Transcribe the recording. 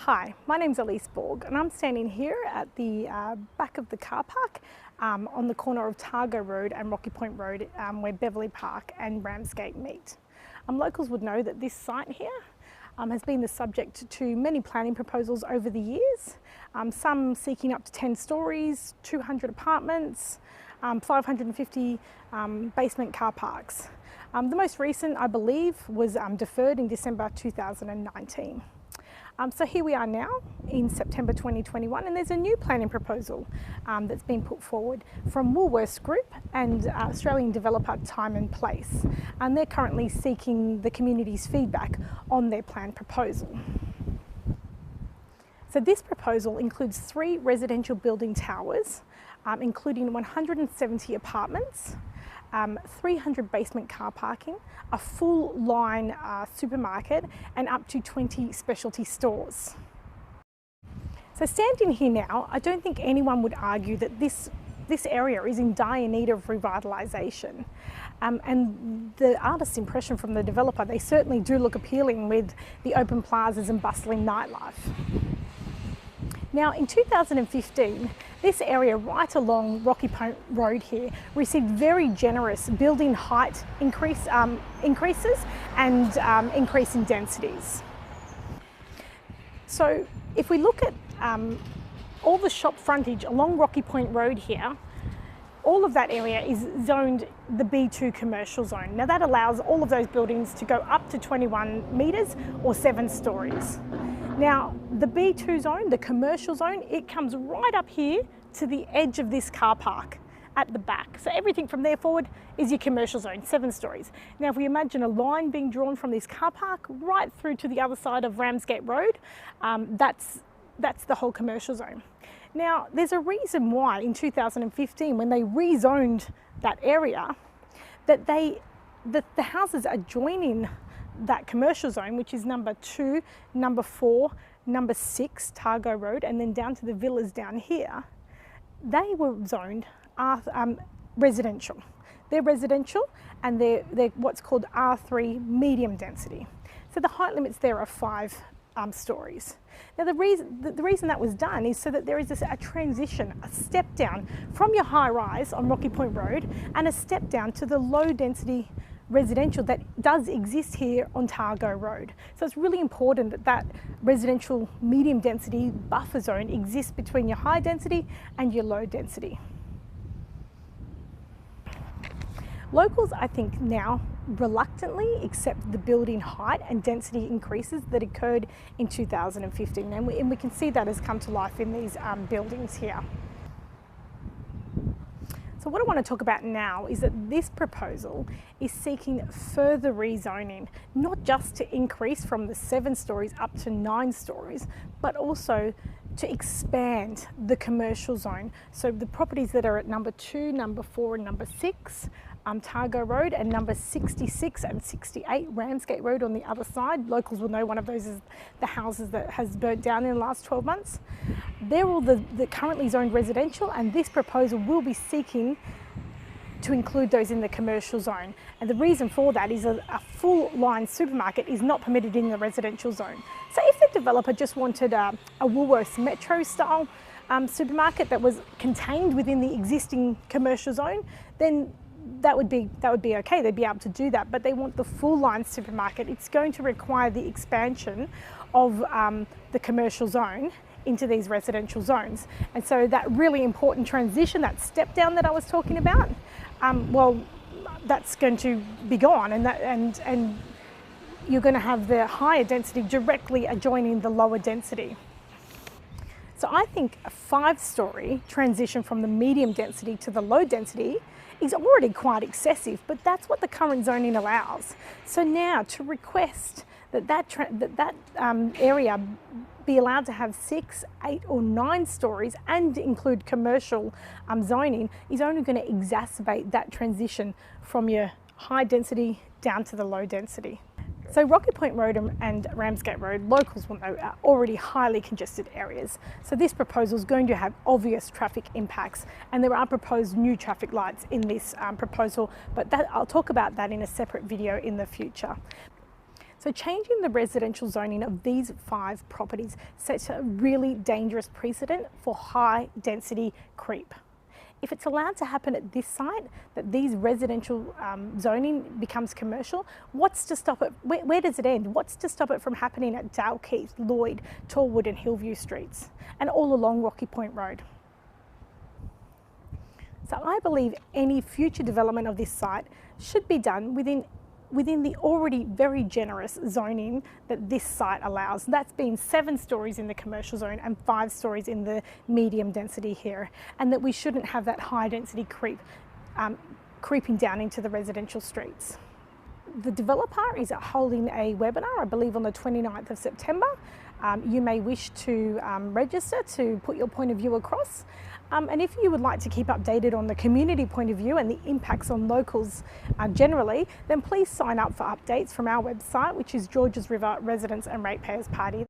Hi, my name's Elise Borg and I'm standing here at the back of the car park on the corner of Targo Road and Rocky Point Road where Beverley Park and Ramsgate meet. Locals would know that this site here has been the subject to many planning proposals over the years, some seeking up to 10 stories, 200 apartments, 550 basement car parks. The most recent, I believe, was deferred in December 2019. So here we are now in September 2021 and there's a new planning proposal that's been put forward from Woolworths Group and Australian developer Time and Place, and they're currently seeking the community's feedback on their plan proposal. So this proposal includes 3 residential building towers, including 170 apartments, 300 basement car parking, a full line supermarket and up to 20 specialty stores. So standing here now, I don't think anyone would argue that this area is in dire need of revitalisation. And the artist's impression from the developer, they certainly do look appealing with the open plazas and bustling nightlife. Now in 2015, this area right along Rocky Point Road here received very generous building height increases and increase in densities. So if we look at all the shop frontage along Rocky Point Road here, all of that area is zoned the B2 commercial zone. Now that allows all of those buildings to go up to 21 metres or 7 stories. Now the B2 zone, the commercial zone, it comes right up here to the edge of this car park at the back. So everything from there forward is your commercial zone, 7 stories. Now if we imagine a line being drawn from this car park right through to the other side of Ramsgate Road, that's the whole commercial zone. Now there's a reason why in 2015 when they rezoned that area, that the houses adjoining that commercial zone, which is number 2, number 4, number 6 Targo Road, and then down to the villas down here, they were zoned residential. They're residential and they're what's called R3 medium density. So the height limits there are 5 stories. Now the reason that was done is so that there is a transition, a step down from your high rise on Rocky Point Road and a step down to the low density residential that does exist here on Targo Road. So it's really important that that residential medium density buffer zone exists between your high density and your low density. Locals, I think, now reluctantly accept the building height and density increases that occurred in 2015, and we can see that has come to life in these buildings here. So what I want to talk about now is that this proposal is seeking further rezoning, not just to increase from the 7 stories up to 9 stories, but also to expand the commercial zone. So the properties that are at number 2, number 4 and number 6, Targo Road, and number 66 and 68 Ramsgate Road on the other side. Locals will know one of those is the houses that has burnt down in the last 12 months. They're all the currently zoned residential, and this proposal will be seeking to include those in the commercial zone. And the reason for that is a full line supermarket is not permitted in the residential zone. So if the developer just wanted a Woolworths Metro style supermarket that was contained within the existing commercial zone, then that would be okay, they'd be able to do that, but they want the full line supermarket. It's going to require the expansion of the commercial zone into these residential zones. And so that really important transition, that step down that I was talking about, well, that's going to be gone, and you're going to have the higher density directly adjoining the lower density. So I think a 5-story transition from the medium density to the low density is already quite excessive, but that's what the current zoning allows. So now to request that area be allowed to have 6, 8 or 9 stories and include commercial zoning is only going to exacerbate that transition from your high density down to the low density. So Rocky Point Road and Ramsgate Road, locals will know, are already highly congested areas. So this proposal is going to have obvious traffic impacts, and there are proposed new traffic lights in this proposal, but I'll talk about that in a separate video in the future. So changing the residential zoning of these 5 properties sets a really dangerous precedent for high density creep. If it's allowed to happen at this site, that these residential zoning becomes commercial, what's to stop it? Where does it end? What's to stop it from happening at Dalkeith, Lloyd, Torwood and Hillview streets and all along Rocky Point Road? So I believe any future development of this site should be done within the already very generous zoning that this site allows. That's been 7 stories in the commercial zone and 5 stories in the medium density here, and that we shouldn't have that high density creeping down into the residential streets. The developer is holding a webinar, I believe on the 29th of September. You may wish to register to put your point of view across. And if you would like to keep updated on the community point of view and the impacts on locals generally, then please sign up for updates from our website, which is Georges River Residents and Ratepayers Party.